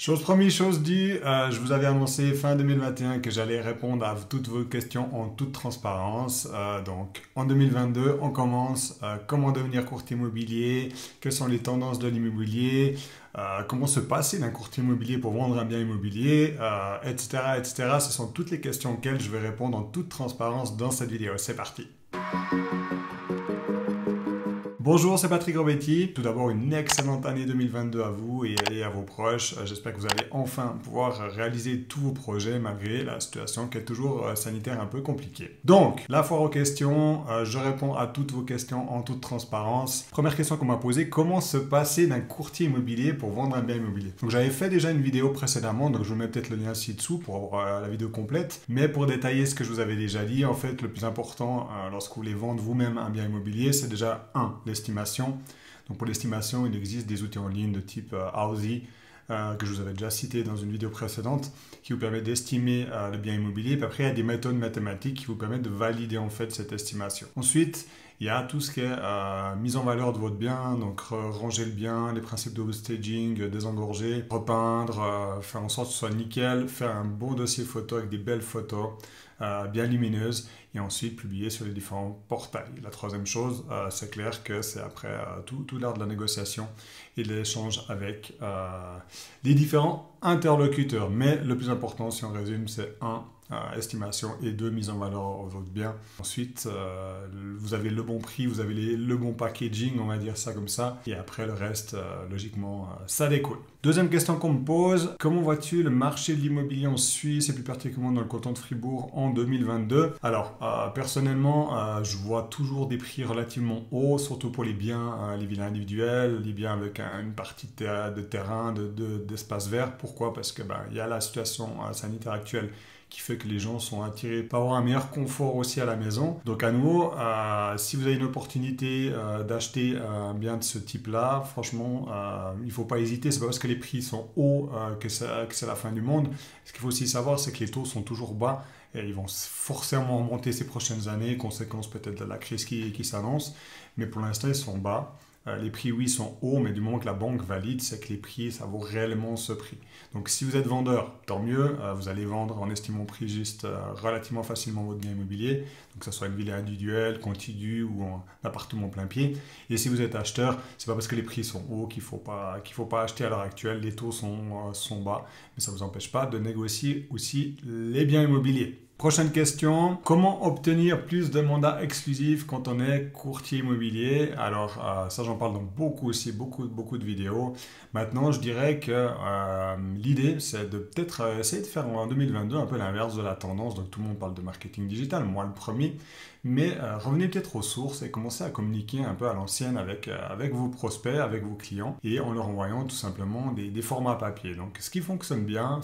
Chose promise, chose due, je vous avais annoncé fin 2021 que j'allais répondre à toutes vos questions en toute transparence. Donc en 2022, on commence comment devenir courtier immobilier, quelles sont les tendances de l'immobilier, comment se passer d'un courtier immobilier pour vendre un bien immobilier, etc., etc. Ce sont toutes les questions auxquelles je vais répondre en toute transparence dans cette vidéo. C'est parti! Bonjour, c'est Patrick Robetti. Tout d'abord, une excellente année 2022 à vous et à vos proches. J'espère que vous allez enfin pouvoir réaliser tous vos projets malgré la situation qui est toujours sanitaire un peu compliquée. Donc, la foire aux questions, je réponds à toutes vos questions en toute transparence. Première question qu'on m'a posée, comment se passer d'un courtier immobilier pour vendre un bien immobilier? Donc, j'avais fait déjà une vidéo précédemment, donc je vous mets peut-être le lien ci-dessous pour avoir la vidéo complète. Mais pour détailler ce que je vous avais déjà dit, en fait, le plus important lorsque vous voulez vendre vous-même un bien immobilier, c'est déjà l'estimation. Donc pour l'estimation, il existe des outils en ligne de type Housey, que je vous avais déjà cité dans une vidéo précédente, qui vous permet d'estimer le bien immobilier. Puis après, il y a des méthodes mathématiques qui vous permettent de valider en fait cette estimation. Ensuite, il y a tout ce qui est mise en valeur de votre bien, donc ranger le bien, les principes de staging, désengorger, repeindre, faire en sorte que ce soit nickel, faire un bon dossier photo avec des belles photos, bien lumineuses, et ensuite publier sur les différents portails. La troisième chose, c'est clair que c'est après tout l'art de la négociation et de l'échange avec les différents interlocuteurs. Mais le plus important, si on résume, c'est estimation et 2, mise en valeur de votre bien. Ensuite, vous avez le bon prix, vous avez le bon packaging, on va dire ça comme ça. Et après, le reste, logiquement, ça découle. Deuxième question qu'on me pose, comment vois-tu le marché de l'immobilier en Suisse et plus particulièrement dans le canton de Fribourg en 2022? Alors, personnellement, je vois toujours des prix relativement hauts, surtout pour les biens, les villas individuelles, les biens avec une partie de terrain, d'espace vert. Pourquoi? Parce que il y a la situation sanitaire actuelle qui fait que les gens sont attirés par avoir un meilleur confort aussi à la maison. Donc à nouveau, si vous avez une opportunité d'acheter un bien de ce type-là, franchement, il ne faut pas hésiter. C'est pas parce que les prix sont hauts que c'est la fin du monde. Ce qu'il faut aussi savoir, c'est que les taux sont toujours bas et ils vont forcément monter ces prochaines années, conséquence peut-être de la crise qui s'annonce. Mais pour l'instant, ils sont bas. Les prix, oui, sont hauts, mais du moment que la banque valide, c'est que les prix, ça vaut réellement ce prix. Donc, si vous êtes vendeur, tant mieux, vous allez vendre en estimant prix juste relativement facilement votre bien immobilier, donc que ce soit une villa individuelle, contiguë ou un appartement plein pied. Et si vous êtes acheteur, c'est pas parce que les prix sont hauts qu'il faut pas acheter à l'heure actuelle. Les taux sont bas, mais ça ne vous empêche pas de négocier aussi les biens immobiliers. Prochaine question, comment obtenir plus de mandats exclusifs quand on est courtier immobilier? Alors ça j'en parle dans beaucoup de vidéos. Maintenant je dirais que l'idée c'est de peut-être essayer de faire en 2022 un peu l'inverse de la tendance. Donc tout le monde parle de marketing digital, moi le premier. Mais revenez peut-être aux sources et commencez à communiquer un peu à l'ancienne avec vos prospects, avec vos clients et en leur envoyant tout simplement des formats papier. Donc ce qui fonctionne bien,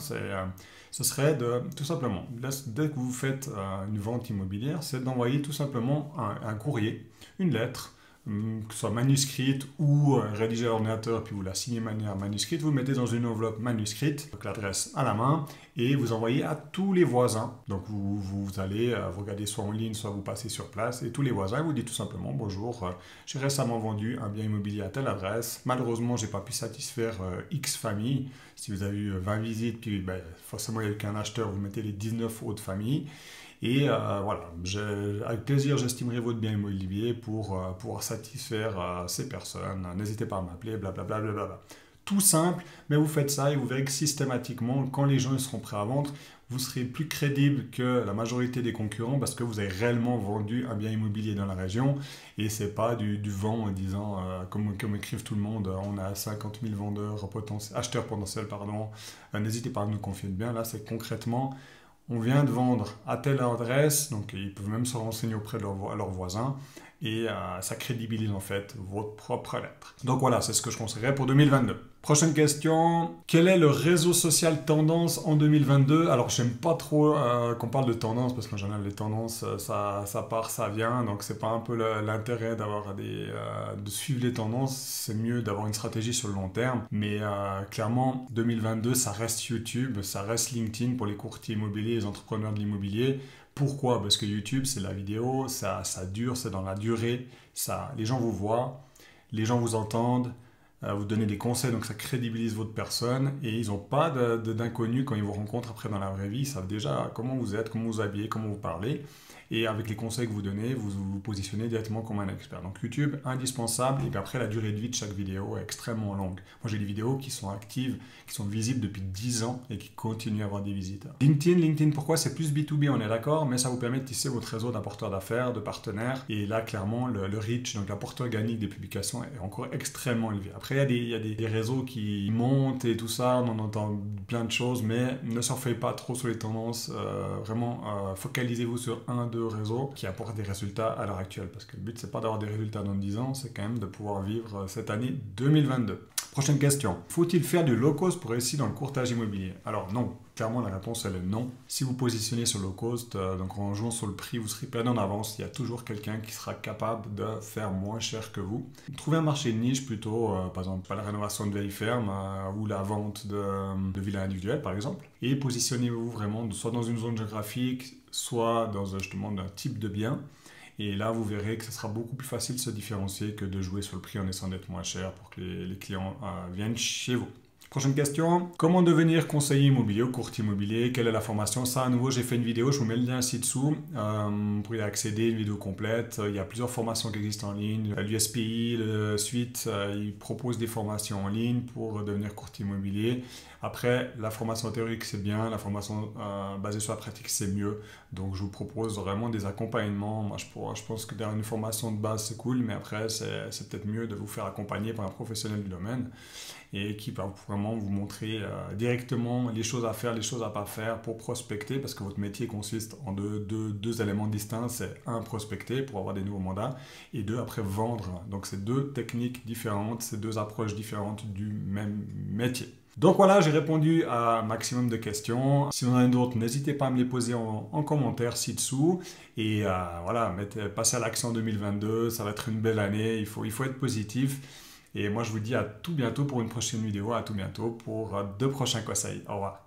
ce serait tout simplement, dès que vous faites une vente immobilière, c'est d'envoyer tout simplement un courrier, une lettre, que ce soit manuscrite ou rédigée à l'ordinateur, puis vous la signez de manière manuscrite, vous le mettez dans une enveloppe manuscrite, donc l'adresse à la main, et vous envoyez à tous les voisins. Donc vous allez, vous regardez soit en ligne, soit vous passez sur place, et tous les voisins vous dites tout simplement, bonjour, j'ai récemment vendu un bien immobilier à telle adresse, malheureusement j'ai pas pu satisfaire X familles. Si vous avez eu 20 visites, puis forcément il n'y a qu'un acheteur, vous mettez les 19 autres familles. Et voilà, avec plaisir, j'estimerai votre bien immobilier pour pouvoir satisfaire ces personnes. N'hésitez pas à m'appeler, blablabla. Bla. Tout simple, mais vous faites ça et vous verrez que systématiquement, quand les gens seront prêts à vendre, vous serez plus crédible que la majorité des concurrents parce que vous avez réellement vendu un bien immobilier dans la région et c'est pas du vent en disant, comme écrivent tout le monde, on a 50 000 acheteurs potentiels, pardon, n'hésitez pas à nous confier le bien. Là, c'est concrètement, on vient de vendre à telle adresse, donc ils peuvent même se renseigner auprès de leurs voisins, et ça crédibilise en fait votre propre lettre. Donc voilà, c'est ce que je conseillerais pour 2022. Prochaine question, quel est le réseau social tendance en 2022? Alors j'aime pas trop qu'on parle de tendance, parce qu'en général les tendances, ça part, ça vient, donc c'est pas un peu l'intérêt d'avoir de suivre les tendances, c'est mieux d'avoir une stratégie sur le long terme, mais clairement 2022 ça reste YouTube, ça reste LinkedIn pour les courtiers immobiliers, les entrepreneurs de l'immobilier. Pourquoi? Parce que YouTube, c'est la vidéo, ça dure, c'est dans la durée, les gens vous voient, les gens vous entendent, vous donner des conseils, donc ça crédibilise votre personne, et ils n'ont pas d'inconnus quand ils vous rencontrent après dans la vraie vie. Ils savent déjà comment vous êtes, comment vous habillez, comment vous parlez. Et avec les conseils que vous donnez, vous vous positionnez directement comme un expert. Donc YouTube, indispensable. Et puis après, la durée de vie de chaque vidéo est extrêmement longue. Moi, j'ai des vidéos qui sont actives, qui sont visibles depuis 10 ans et qui continuent à avoir des visiteurs. LinkedIn, pourquoi? C'est plus B2B, on est d'accord, mais ça vous permet de tisser votre réseau d'apporteurs d'affaires, de partenaires. Et là, clairement, le reach, donc l'apport organique des publications est encore extrêmement élevé. Après, il y a des réseaux qui montent et tout ça, on en entend plein de choses, mais ne surfez pas trop sur les tendances. Vraiment, focalisez-vous sur un, deux réseaux qui apportent des résultats à l'heure actuelle, parce que le but c'est pas d'avoir des résultats dans 10 ans, c'est quand même de pouvoir vivre cette année 2022. Prochaine question. Faut-il faire du low cost pour réussir dans le courtage immobilier? Alors non, clairement la réponse elle est non. Si vous positionnez sur low cost, donc en jouant sur le prix, vous serez perdu en avance. Il y a toujours quelqu'un qui sera capable de faire moins cher que vous. Trouvez un marché de niche plutôt, par exemple la rénovation de vieilles fermes ou la vente de villas individuelles par exemple. Et positionnez-vous vraiment soit dans une zone géographique, soit dans justement un type de bien. Et là, vous verrez que ce sera beaucoup plus facile de se différencier que de jouer sur le prix en essayant d'être moins cher pour que les clients viennent chez vous. Prochaine question. Comment devenir conseiller immobilier ou courtier immobilier? Quelle est la formation? Ça, à nouveau, j'ai fait une vidéo. Je vous mets le lien ci-dessous. Vous pouvez y accéder, une vidéo complète. Il y a plusieurs formations qui existent en ligne. L'USPI, le Suite, ils proposent des formations en ligne pour devenir courtier immobilier. Après, la formation théorique, c'est bien. La formation basée sur la pratique, c'est mieux. Donc, je vous propose vraiment des accompagnements. Moi, je pense que une formation de base, c'est cool. Mais après, c'est peut-être mieux de vous faire accompagner par un professionnel du domaine et qui va vraiment vous montrer directement les choses à faire, les choses à pas faire pour prospecter, parce que votre métier consiste en deux éléments distincts. C'est un, prospecter pour avoir des nouveaux mandats, et deux, après vendre. Donc c'est deux techniques différentes, c'est deux approches différentes du même métier. Donc voilà, j'ai répondu à un maximum de questions. Si vous en avez d'autres, n'hésitez pas à me les poser en commentaire ci-dessous. Et voilà, passez à l'action 2022, ça va être une belle année, il faut être positif. Et moi, je vous dis à tout bientôt pour une prochaine vidéo, à tout bientôt pour de prochains conseils. Au revoir.